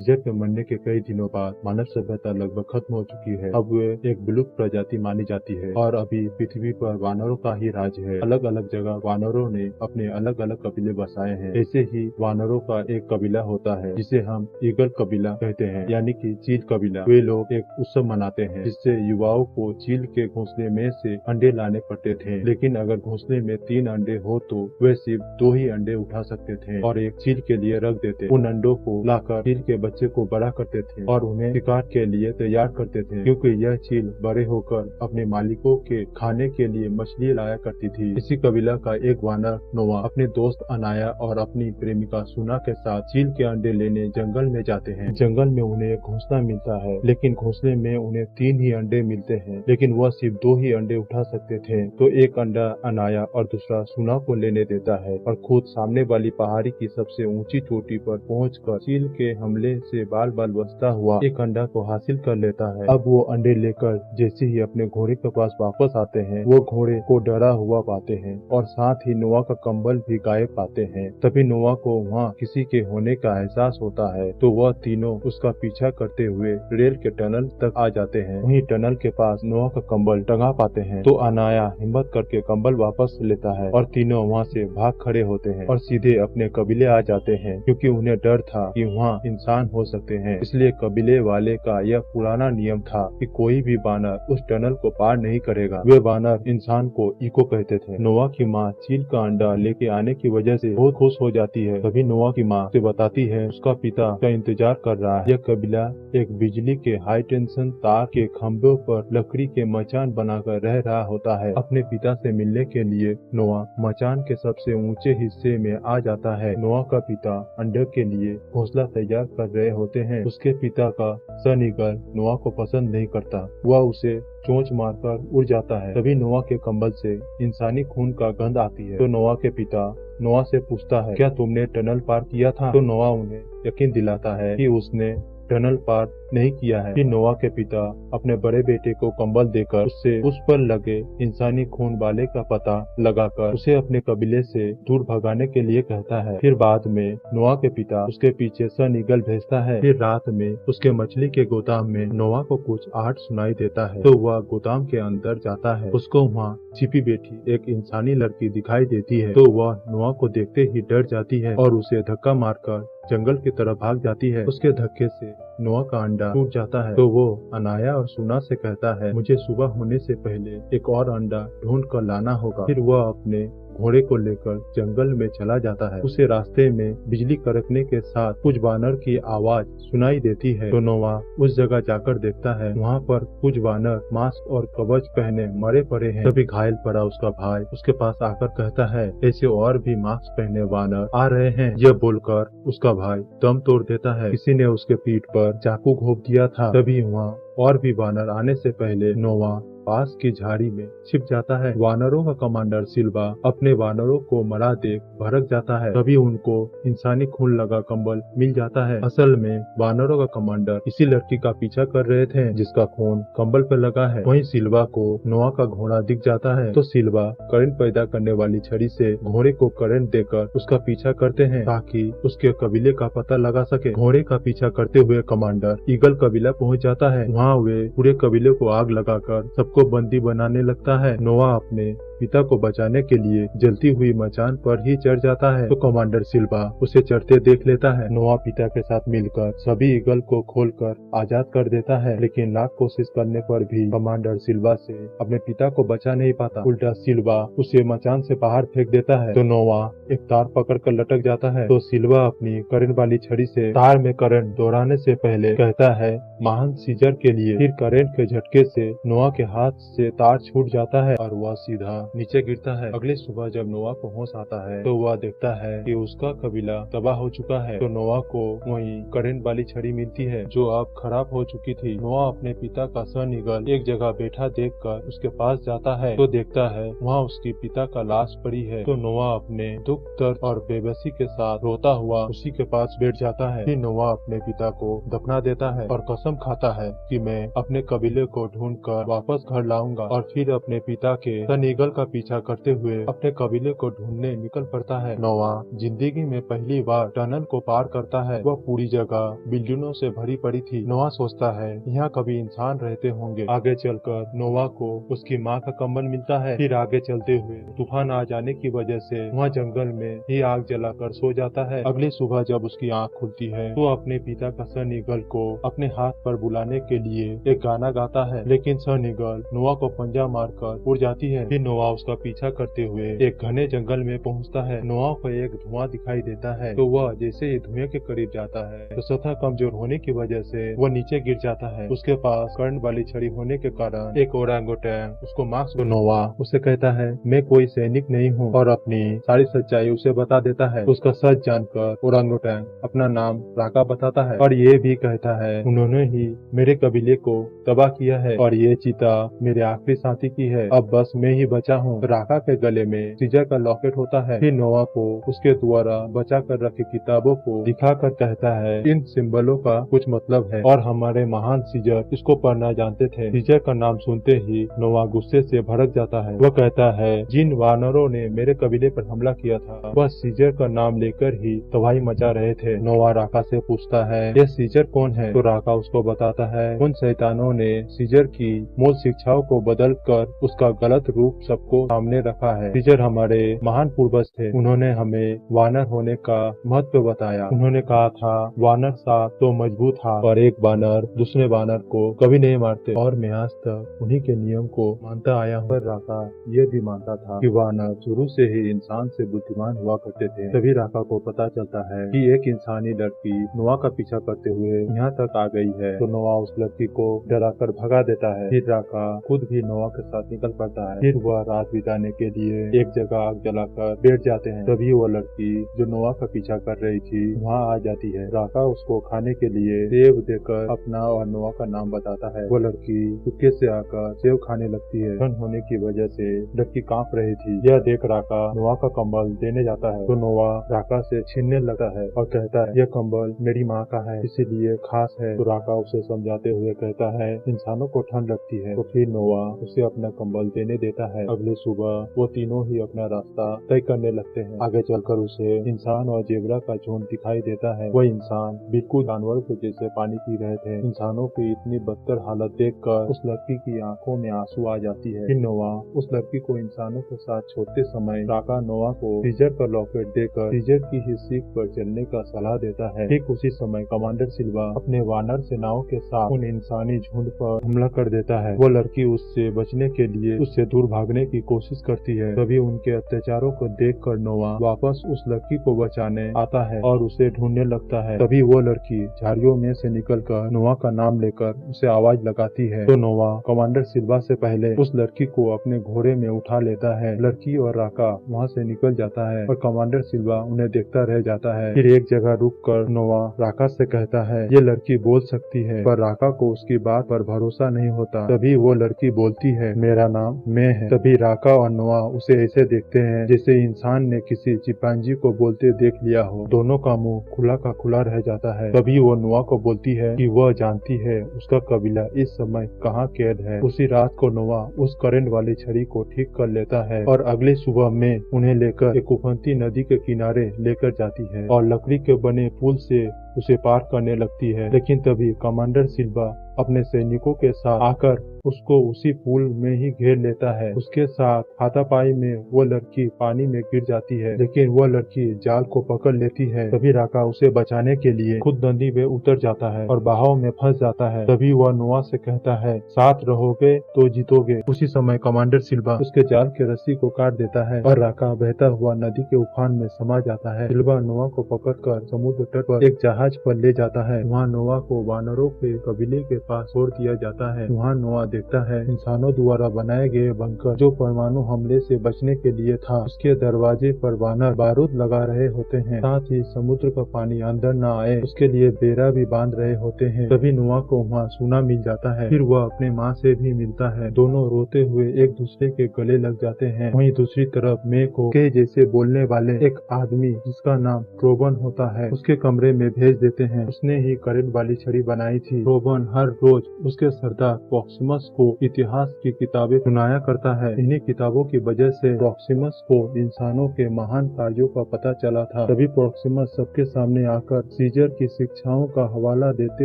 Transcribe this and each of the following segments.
जल के मरने के कई दिनों बाद मानव सभ्यता लगभग खत्म हो चुकी है। अब वे एक विलुप्त प्रजाति मानी जाती है और अभी पृथ्वी पर वानरों का ही राज है। अलग अलग जगह वानरों ने अपने अलग अलग कबीले बसाए हैं। ऐसे ही वानरों का एक कबीला होता है जिसे हम ईगल कबीला कहते हैं, यानी कि चील कबीला। वे लोग एक उत्सव मनाते हैं जिससे युवाओं को चील के घोंसले में से अंडे लाने पड़ते थे, लेकिन अगर घोंसले में 3 अंडे हो तो वे सिर्फ 2 ही अंडे उठा सकते थे और एक चील के लिए रख देते। उन अंडों को लाकर चील के बच्चे को बड़ा करते थे और उन्हें शिकार के लिए तैयार करते थे, क्योंकि यह चील बड़े होकर अपने मालिकों के खाने के लिए मछली लाया करती थी। इसी कबीला का एक वानर नोआ अपने दोस्त अनाया और अपनी प्रेमिका सुना के साथ चील के अंडे लेने जंगल में जाते हैं। जंगल में उन्हें एक घोंसला मिलता है, लेकिन घोंसले में उन्हें 3 ही अंडे मिलते हैं, लेकिन वह सिर्फ 2 ही अंडे उठा सकते थे। तो एक अंडा अनाया और दूसरा सुना को लेने देता है और खुद सामने वाली पहाड़ी की सबसे ऊंची चोटी पर पहुंचकर चील के हमले से बाल बाल बचता हुआ एक अंडा को हासिल कर लेता है। अब वो अंडे लेकर जैसे ही अपने घोड़े के पास वापस आते हैं, वो घोड़े को डरा हुआ पाते हैं और साथ ही नोआ का कंबल भी गायब पाते हैं। तभी नोआ को वहाँ किसी के होने का एहसास होता है, तो वह तीनों उसका पीछा करते हुए रेल के टनल तक आ जाते हैं। वहीं टनल के पास नोआ का कंबल टंगा पाते हैं, तो अनाया हिम्मत करके कंबल वापस लेता है और तीनों वहाँ से भाग खड़े होते हैं और सीधे अपने कबीले आ जाते हैं, क्योंकि उन्हें डर था कि वहाँ इंसान हो सकते हैं। इसलिए कबीले वाले का यह पुराना नियम था कि कोई भी बानर उस टनल को पार नहीं करेगा। वे बानर इंसान को इको कहते थे। नोआ की माँ चील का अंडा लेके आने की वजह से बहुत खुश हो जाती है। तभी नोआ की माँ से बताती है उसका पिता का इंतजार कर रहा है। यह कबीला एक बिजली के हाई टेंशन तार के खंभों पर लकड़ी के मचान बनाकर रह रहा होता है। अपने पिता से मिलने के लिए नोआ मचान के सबसे ऊंचे हिस्से में आ जाता है। नोआ का पिता अंडे के लिए घोंसला तैयार कर रहे होते हैं। उसके पिता का सन ईगल नोआ को पसंद नहीं करता, वह उसे चोंच मारकर उड़ जाता है। तभी नोआ के कंबल से इंसानी खून का गंध आती है, तो नोआ के पिता नोआ से पूछता है, क्या तुमने टनल पार किया था? तो नोआ उन्हें यकीन दिलाता है कि उसने टनल पार नहीं किया है। फिर नोआ के पिता अपने बड़े बेटे को कंबल देकर उससे उस पर लगे इंसानी खून वाले का पता लगाकर उसे अपने कबीले से दूर भगाने के लिए कहता है। फिर बाद में नोआ के पिता उसके पीछे सन ईगल भेजता है। फिर रात में उसके मछली के गोदाम में नोआ को कुछ आहट सुनाई देता है, तो वह गोदाम के अंदर जाता है। उसको वहाँ छिपी बैठी एक इंसानी लड़की दिखाई देती है, तो वह नोआ को देखते ही डर जाती है और उसे धक्का मारकर जंगल की तरफ भाग जाती है। उसके धक्के से नोआ का अंडा टूट जाता है, तो वो अनाया और सुना से कहता है, मुझे सुबह होने से पहले एक और अंडा ढूंढ कर लाना होगा। फिर वह अपने घोड़े को लेकर जंगल में चला जाता है। उसे रास्ते में बिजली कड़कने के साथ कुछ वानर की आवाज सुनाई देती है, तो नोआ उस जगह जाकर देखता है। वहाँ पर कुछ वानर मास्क और कवच पहने मरे पड़े हैं। तभी घायल पड़ा उसका भाई उसके पास आकर कहता है, ऐसे और भी मास्क पहने वानर आ रहे हैं। यह बोलकर उसका भाई दम तोड़ देता है। किसी ने उसके पीठ पर चाकू घोंप दिया था। तभी वहाँ और भी वानर आने से पहले नोआ पास की झाड़ी में छिप जाता है। वानरों का कमांडर सिल्वा अपने वानरों को मरा देख भड़क जाता है। तभी उनको इंसानी खून लगा कंबल मिल जाता है। असल में वानरों का कमांडर इसी लड़की का पीछा कर रहे थे जिसका खून कंबल पर लगा है। वहीं सिल्वा को नोआ का घोड़ा दिख जाता है, तो सिल्वा करंट पैदा करने वाली छड़ी से घोड़े को करंट देकर उसका पीछा करते हैं ताकि उसके कबीले का पता लगा सके। घोड़े का पीछा करते हुए कमांडर ईगल कबीला पहुंच जाता है। वहाँ वे पूरे कबीले को आग लगाकर सबको बंदी बनाने लगता है। नोआ अपने पिता को बचाने के लिए जलती हुई मचान पर ही चढ़ जाता है, तो कमांडर सिल्वा उसे चढ़ते देख लेता है। नोआ पिता के साथ मिलकर सभी ईगल को खोलकर आजाद कर देता है, लेकिन लाख कोशिश करने पर भी कमांडर सिल्वा से अपने पिता को बचा नहीं पाता। उल्टा सिल्वा उसे मचान से बाहर फेंक देता है, तो नोआ एक तार पकड़कर लटक जाता है। तो सिल्वा अपनी करंट वाली छड़ी से तार में करंट दौड़ाने से पहले कहता है, महान सीजर के लिए। फिर करंट के झटके से नोआ के हाथ से तार छूट जाता है और वह सीधा नीचे गिरता है। अगली सुबह जब नोआ को होश आता है, तो वह देखता है कि उसका कबीला तबाह हो चुका है। तो नोआ को वहीं करंट वाली छड़ी मिलती है जो अब खराब हो चुकी थी। नोआ अपने पिता का सन ईगल एक जगह बैठा देखकर उसके पास जाता है, तो देखता है वहाँ उसकी पिता का लाश पड़ी है। तो नोआ अपने दुख दर्द और बेबसी के साथ रोता हुआ उसी के पास बैठ जाता है। फिर नोआ अपने पिता को दफना देता है और कसम खाता है कि मैं अपने कबीले को ढूंढकर वापस घर लाऊंगा और फिर अपने पिता के सन ईगल का पीछा करते हुए अपने कबीले को ढूंढने निकल पड़ता है। नोवा जिंदगी में पहली बार टनल को पार करता है। वह पूरी जगह बिल्डिंगों से भरी पड़ी थी। नोवा सोचता है यहाँ कभी इंसान रहते होंगे। आगे चलकर नोवा को उसकी माँ का कंबल मिलता है। फिर आगे चलते हुए तूफान आ जाने की वजह से वहाँ जंगल में ही आग जलाकर सो जाता है। अगली सुबह जब उसकी आँख खुलती है तो अपने पिता का सन ईगल को अपने हाथ पर बुलाने के लिए एक गाना गाता है, लेकिन सन ईगल नोवा को पंजा मारकर उड़ जाती है। फिर नोवा उसका पीछा करते हुए एक घने जंगल में पहुंचता है। नोवा को एक धुआं दिखाई देता है तो वह जैसे ही धुएं के करीब जाता है तो सतह कमजोर होने की वजह से वह नीचे गिर जाता है। उसके पास करंट वाली छड़ी होने के कारण एक ओरांगुटान उसको मार्क्स। नोवा उसे कहता है मैं कोई सैनिक नहीं हूँ और अपनी सारी सच्चाई उसे बता देता है। उसका सच जानकर ओरांगुटान अपना नाम राका बताता है और ये भी कहता है उन्होंने ही मेरे कबीले को तबाह किया है और ये चीता मेरे आखिरी साथी की है। अब बस मैं ही बचा हूँ। राका के गले में सीजर का लॉकेट होता है। फिर नोवा को उसके द्वारा बचा कर रखी किताबों को दिखाकर कहता है इन सिंबलों का कुछ मतलब है और हमारे महान सीजर इसको पढ़ना जानते थे। सीजर का नाम सुनते ही नोवा गुस्से से भड़क जाता है। वह कहता है जिन वानरों ने मेरे कबीले पर हमला किया था वह सीजर का नाम लेकर ही तबाही मचा रहे थे। नोवा राका से पूछता है यह सीजर कौन है तो राका उसको बताता है उन शैतानों ने सीजर की मूल शिक्षाओं को बदल कर उसका गलत रूप सबको सामने रखा है। सीजर हमारे महान पूर्वज थे। उन्होंने हमें वानर होने का महत्व बताया। उन्होंने कहा था वानर साथ तो मजबूत हाथ और एक वानर दूसरे वानर को कभी नहीं मारते और मैं आज तक उन्हीं के नियम को मानता आया हूँ। पर राका ये भी मानता था कि वानर शुरू से ही इंसान से बुद्धिमान हुआ करते थे। तभी राका को पता चलता है कि एक इंसानी लड़की नोवा का पीछा करते हुए यहाँ तक आ गई है तो नोवा उस लड़की को डराकर भगा देता है। फिर राका खुद भी नोवा के साथ निकल पड़ता है। फिर वह रात बिताने के लिए एक जगह आग जलाकर बैठ जाते हैं। तभी वो लड़की जो नोवा का पीछा कर रही थी वहाँ आ जाती है। राका उसको खाने के लिए सेब देकर अपना और नोवा का नाम बताता है। वो लड़की चुपके से आकर सेब खाने लगती है। ठंड होने की वजह से लड़की कांप रही थी। यह देख राका नोवा का कंबल देने जाता है तो नोवा राका से छीनने लगता है और कहता है यह कंबल मेरी माँ का है इसीलिए खास है। तो राका उसे समझाते हुए कहता है इंसानों को ठंड लगती है। तो फिर नोवा उसे अपना कंबल देने देता है। अगले सुबह वो तीनों ही अपना रास्ता तय करने लगते हैं। आगे चलकर उसे इंसान और जेबरा का झुंड दिखाई देता है। वह इंसान बिल्कुल जानवरों के जैसे पानी पी रहे थे। इंसानों की इतनी बदतर हालत देखकर उस लड़की की आंखों में आंसू आ जाती है। फिर नोवा उस लड़की को इंसानों के साथ छोड़ते समय राका नोवा को सीजर का लॉकेट देकर सीजर की ही सीख पर चलने का सलाह देता है। ठीक उसी समय कमांडर सिल्वा अपने वानर सेनाओं के साथ उन इंसानी झुंड पर हमला कर देता है। वो लड़की उससे बचने के लिए उससे दूर भागने की कोशिश करती है। तभी उनके अत्याचारों को देखकर नोवा वापस उस लड़की को बचाने आता है और उसे ढूंढने लगता है। तभी वो लड़की झाड़ियों में से निकलकर नोवा का नाम लेकर उसे आवाज लगाती है तो नोवा कमांडर सिल्वा से पहले उस लड़की को अपने घोड़े में उठा लेता है। लड़की और राका वहाँ से निकल जाता है और कमांडर सिल्वा उन्हें देखता रह जाता है। फिर एक जगह रुककर नोवा राका से कहता है ये लड़की बोल सकती है, पर राका को उसकी बात पर भरोसा नहीं होता। तभी वो लड़की बोलती है मेरा नाम मैं है। तभी राका और नोवा उसे ऐसे देखते हैं जैसे इंसान ने किसी चिंपांजी को बोलते देख लिया हो। दोनों का मुंह खुला का खुला रह जाता है। तभी वो नोवा को बोलती है कि वह जानती है उसका कबीला इस समय कहाँ कैद है। उसी रात को नोवा उस करंट वाली छड़ी को ठीक कर लेता है और अगली सुबह में उन्हें लेकर एक उफनती नदी के किनारे लेकर जाती है और लकड़ी के बने पुल से उसे पार करने लगती है। लेकिन तभी कमांडर सिल्वा अपने सैनिकों के साथ आकर उसको उसी पुल में ही घेर लेता है। उसके साथ हाथापाई में वो लड़की पानी में गिर जाती है, लेकिन वो लड़की जाल को पकड़ लेती है। तभी राका उसे बचाने के लिए खुद नदी में उतर जाता है और बहाव में फंस जाता है। तभी वह नोवा से कहता है साथ रहोगे तो जीतोगे। उसी समय कमांडर सिल्वा उसके जाल के रस्सी को काट देता है और राका बहता हुआ नदी के उफान में समा जाता है। सिल्वा नोवा को पकड़कर समुद्र तट पर एक जहाज पर ले जाता है। वहाँ नोवा को वानरों के कबीले के पास छोड़ दिया जाता है। वहाँ नोवा देखता है इंसानों द्वारा बनाए गए बंकर जो परमाणु हमले से बचने के लिए था। उसके दरवाजे पर वानर बारूद लगा रहे होते हैं। साथ ही समुद्र का पानी अंदर न आए उसके लिए बेड़ा भी बांध रहे होते हैं। तभी नोवा को वहाँ सोना मिल जाता है। फिर वह अपने माँ से भी मिलता है। दोनों रोते हुए एक दूसरे के गले लग जाते हैं। वहीं दूसरी तरफ मे को के जैसे बोलने वाले एक आदमी जिसका नाम ट्रोबन होता है उसके कमरे में भेज भेज देते हैं। उसने ही करंट वाली छड़ी बनाई थी। ट्रोबन हर रोज उसके सरदार प्रॉक्सिमस को इतिहास की किताबें सुनाया करता है। इन्हीं किताबों की वजह से प्रॉक्सिमस को इंसानों के महान कार्यों का पता चला था। तभी प्रॉक्सिमस सबके सामने आकर सीजर की शिक्षाओं का हवाला देते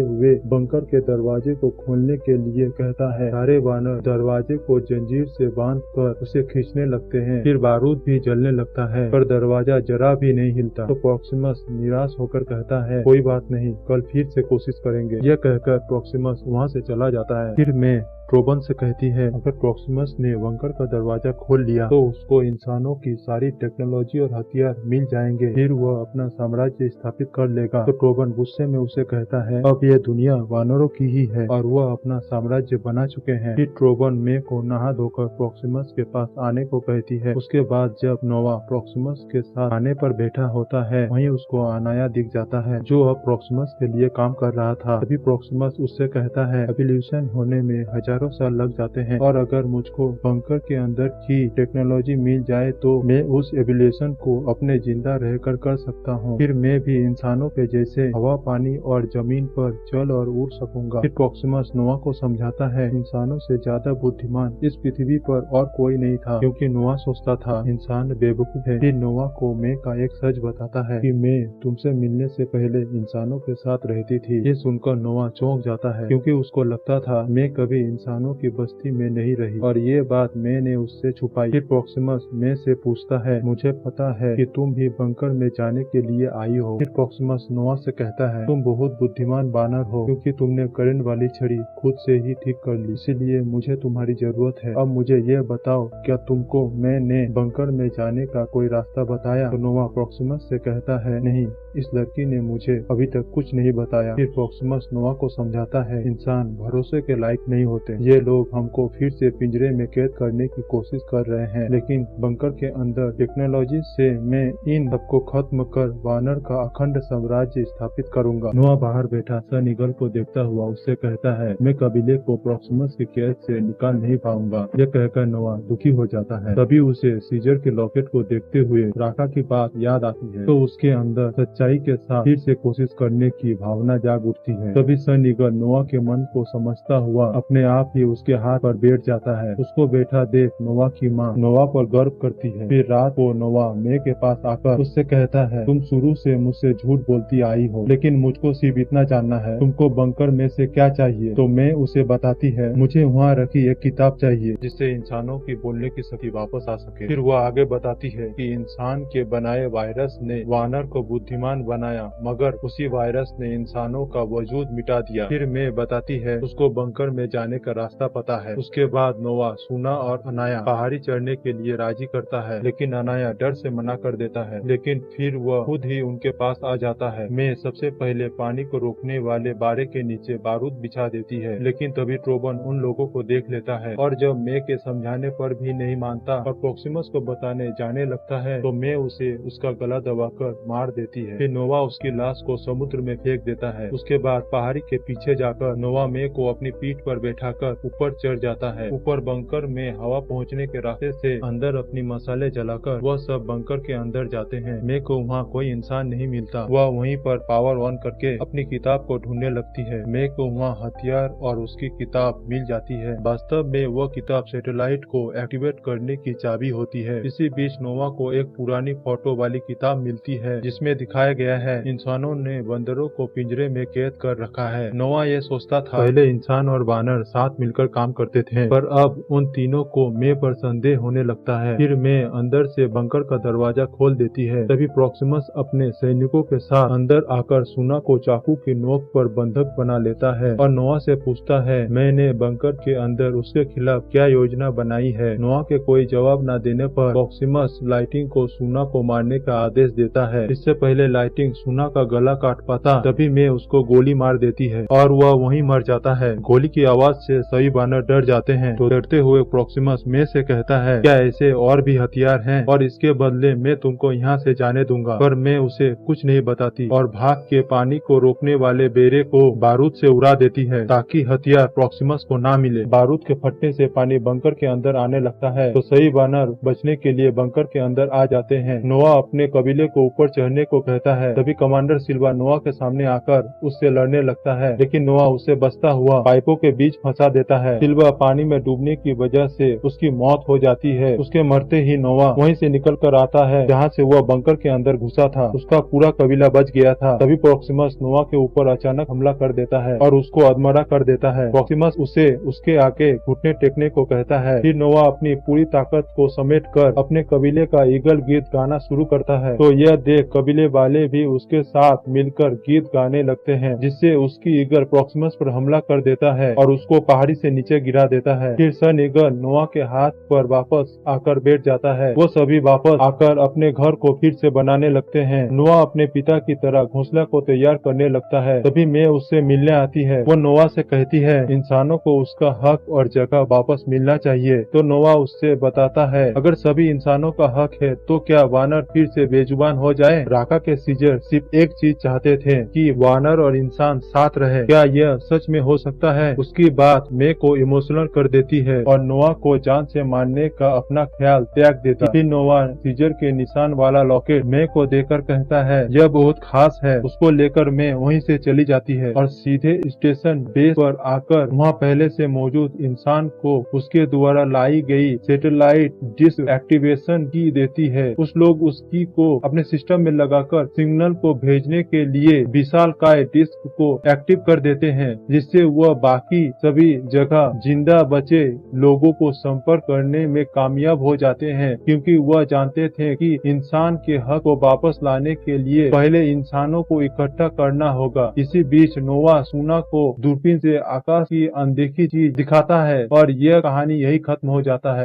हुए बंकर के दरवाजे को खोलने के लिए कहता है। सारे वानर दरवाजे को जंजीर से बांधकर उसे खींचने लगते हैं। फिर बारूद भी जलने लगता है, पर दरवाजा जरा भी नहीं हिलता। तो प्रॉक्सिमस निराश होकर कहता है, कोई बात नहीं, कल फिर से कोशिश करेंगे। यह कहकर प्रॉक्सिमस वहाँ से चला जाता है। फिर मैं ट्रोबन से कहती है, अगर प्रॉक्सिमस ने बंकर का दरवाजा खोल लिया तो उसको इंसानों की सारी टेक्नोलॉजी और हथियार मिल जाएंगे, फिर वह अपना साम्राज्य स्थापित कर लेगा। तो ट्रोबन गुस्से में उसे कहता है, अब यह दुनिया वानरों की ही है और वह अपना साम्राज्य बना चुके हैं। फिर ट्रोबन मे को नहा धोकर प्रॉक्सिमस के पास आने को कहती है। उसके बाद जब नोवा प्रॉक्सिमस के साथ आने पर बैठा होता है, वहीं उसको अनाया दिख जाता है, जो अब प्रॉक्सिमस के लिए काम कर रहा था। तभी प्रॉक्सिमस उससे कहता है, एवोल्यूशन होने में हजारों साल लग जाते हैं और अगर मुझको बंकर के अंदर की टेक्नोलॉजी मिल जाए तो मैं उस एवोल्यूशन को अपने जिंदा रहकर कर सकता हूँ। फिर मैं भी इंसानों के जैसे हवा, पानी और जमीन पर चल और उड़ सकूंगा। फिर प्रॉक्सिमस नोवा को समझाता है, इंसानों से ज्यादा बुद्धिमान इस पृथ्वी पर और कोई नहीं था, क्योंकि नोवा सोचता था इंसान बेवकूफ है। फिर नोवा को मैं का एक सच बताता है कि मैं तुमसे मिलने से पहले इंसानों के साथ रहती थी। ये सुनकर नोवा चौंक जाता है, क्योंकि उसको लगता था मैं कभी इंसानों की बस्ती में नहीं रही और ये बात मैंने उससे छुपाई। फिर प्रॉक्सिमस मैं से पूछता है, मुझे पता है कि तुम भी बंकर में जाने के लिए आई हो। फिर प्रॉक्सिमस नोवा से कहता है, तुम बहुत बुद्धिमान बानर हो, क्योंकि तुमने करंट वाली छड़ी खुद से ही ठीक कर ली, इसीलिए मुझे तुम्हारी जरूरत है। अब मुझे ये बताओ, क्या तुमको मैंने बंकर में जाने का कोई रास्ता बताया? तो नोवा प्रॉक्सिमस से कहता है, नहीं, इस लड़की ने मुझे अभी तक कुछ नहीं बताया। फिर प्रॉक्सिमस नोवा को समझाता है, इंसान भरोसे के लायक नहीं होते। ये लोग हमको फिर से पिंजरे में कैद करने की कोशिश कर रहे हैं, लेकिन बंकर के अंदर टेक्नोलॉजी से मैं इन सबको खत्म कर वानर का अखंड साम्राज्य स्थापित करूंगा। नोवा बाहर बैठा सन ईगल को देखता हुआ उससे कहता है, मैं कबीले को प्रॉक्सिमस की कैद से निकाल नहीं पाऊंगा। यह कहकर नोवा दुखी हो जाता है। तभी उसे सीजर के लॉकेट को देखते हुए राका की बात याद आती है, तो उसके अंदर सच्चाई के साथ फिर से कोशिश करने की भावना जाग उठती है। तभी सन ईगल नोवा के मन को समझता हुआ अपने आप ही उसके हाथ पर बैठ जाता है। उसको बैठा देख नोवा की माँ नोवा पर गर्व करती है। फिर रात को नोवा मे के पास आकर उससे कहता है, तुम शुरू से मुझसे झूठ बोलती आई हो, लेकिन मुझको सिर्फ इतना जानना है, तुमको बंकर में से क्या चाहिए? तो मैं उसे बताती है, मुझे वहाँ रखी एक किताब चाहिए जिससे इंसानों की बोलने की शक्ति वापस आ सके। फिर वह आगे बताती है कि इंसान के बनाए वायरस ने वानर को बुद्धिमान बनाया, मगर उसी वायरस ने इंसानों का वजूद मिटा दिया। फिर मैं बताती है, उसको बंकर में जाने का रास्ता पता है। उसके बाद नोवा सुना और अनाया पहाड़ी चढ़ने के लिए राजी करता है, लेकिन अनाया डर से मना कर देता है। लेकिन फिर वह खुद ही उनके पास आ जाता है। मैं सबसे पहले पानी को रोकने वाले बारे के नीचे बारूद बिछा देती है, लेकिन तभी ट्रोबन उन लोगों को देख लेता है और जब मैं के समझाने पर भी नहीं मानता और प्रॉक्सिमस को बताने जाने लगता है, तो मैं उसे उसका गला दबाकर मार देती है। फिर नोवा उसकी लाश को समुद्र में फेंक देता है। उसके बाद पहाड़ी के पीछे जाकर नोवा मे को अपनी पीठ पर बैठाकर ऊपर चढ़ जाता है। ऊपर बंकर में हवा पहुंचने के रास्ते से अंदर अपनी मसाले जलाकर वह सब बंकर के अंदर जाते हैं। मे को वहाँ कोई इंसान नहीं मिलता। वह वहीं पर पावर ऑन करके अपनी किताब को ढूंढने लगती है। मे को वहाँ हथियार और उसकी किताब मिल जाती है। वास्तव में वह किताब सैटेलाइट को एक्टिवेट करने की चाबी होती है। इसी बीच नोवा को एक पुरानी फोटो वाली किताब मिलती है, जिसमें दिखाया गया है इंसानों ने बंदरों को पिंजरे में कैद कर रखा है। नोवा ये सोचता था, पहले इंसान और वानर साथ मिलकर काम करते थे, पर अब उन तीनों को मे पर संदेह होने लगता है। फिर मे अंदर से बंकर का दरवाजा खोल देती है। तभी प्रॉक्सिमस अपने सैनिकों के साथ अंदर आकर सुना को चाकू की नोक पर बंधक बना लेता है और नोवा से पूछता है, मैंने बंकर के अंदर उसके खिलाफ क्या योजना बनाई है? नोवा के कोई जवाब न देने पर प्रॉक्सिमस लाइटिंग को सुना को मारने का आदेश देता है। इससे पहले लाइटिंग सुना का गला काट पाता, तभी मे उसको गोली मार देती है और वह वहीं मर जाता है। गोली की आवाज से सभी बानर डर जाते हैं। तो डरते हुए प्रॉक्सिमस मे से कहता है, क्या ऐसे और भी हथियार हैं और इसके बदले मैं तुमको यहाँ से जाने दूंगा? पर मैं उसे कुछ नहीं बताती और भाग के पानी को रोकने वाले बेरे को बारूद से उड़ा देती है, ताकि हथियार प्रॉक्सिमस को ना मिले। बारूद के फटने से पानी बंकर के अंदर आने लगता है, तो सही बानर बचने के लिए बंकर के अंदर आ जाते हैं। नोवा अपने कबीले को ऊपर चढ़ने को कहता लगता है। तभी कमांडर सिल्वा नोआ के सामने आकर उससे लड़ने लगता है, लेकिन नोआ उसे बचता हुआ पाइपों के बीच फंसा देता है। सिल्वा पानी में डूबने की वजह से उसकी मौत हो जाती है। उसके मरते ही नोआ वहीं से निकल कर आता है जहाँ से वह बंकर के अंदर घुसा था। उसका पूरा कबीला बच गया था। तभी प्रोक्सिमस नोआ के ऊपर अचानक हमला कर देता है और उसको अधमरा कर देता है। प्रोक्सिमस उसे उसके आगे घुटने टेकने को कहता है। फिर नोआ अपनी पूरी ताकत को समेट कर अपने कबीले का ईगल गीत गाना शुरू करता है। तो यह देख कबीले वाले भी उसके साथ मिलकर गीत गाने लगते हैं, जिससे उसकी ईगल प्रोक्सिमस पर हमला कर देता है और उसको पहाड़ी से नीचे गिरा देता है। फिर सन ईगल नोआ के हाथ पर वापस आकर बैठ जाता है। वो सभी वापस आकर अपने घर को फिर से बनाने लगते हैं। नोआ अपने पिता की तरह घोंसला को तैयार करने लगता है। तभी मैं उससे मिलने आती है। वो नोआ से कहती है इंसानों को उसका हक और जगह वापस मिलना चाहिए। तो नोआ उससे बताता है अगर सभी इंसानों का हक है तो क्या वानर फिर से बेजुबान हो जाए। राका के सीजर सिर्फ एक चीज चाहते थे कि वानर और इंसान साथ रहे। क्या यह सच में हो सकता है? उसकी बात मे को इमोशनल कर देती है और नोआ को जान से मारने का अपना ख्याल त्याग देता है। फिर नोआ सीजर के निशान वाला लॉकेट मे को देकर कहता है यह बहुत खास है। उसको लेकर मैं वहीं से चली जाती है और सीधे स्टेशन बेस पर आकर वहाँ पहले से मौजूद इंसान को उसके द्वारा लाई गई सैटेलाइट डिस्क एक्टिवेशन की देती है। उस लोग उस की को अपने सिस्टम में लगाकर सिग्नल को भेजने के लिए विशालकाय डिस्क को एक्टिव कर देते हैं, जिससे वह बाकी सभी जगह जिंदा बचे लोगों को संपर्क करने में कामयाब हो जाते हैं, क्योंकि वह जानते थे कि इंसान के हक को वापस लाने के लिए पहले इंसानों को इकट्ठा करना होगा। इसी बीच नोआ सुना को दूरबीन से आकाश की अनदेखी चीज दिखाता है और यह कहानी यही खत्म हो जाता है।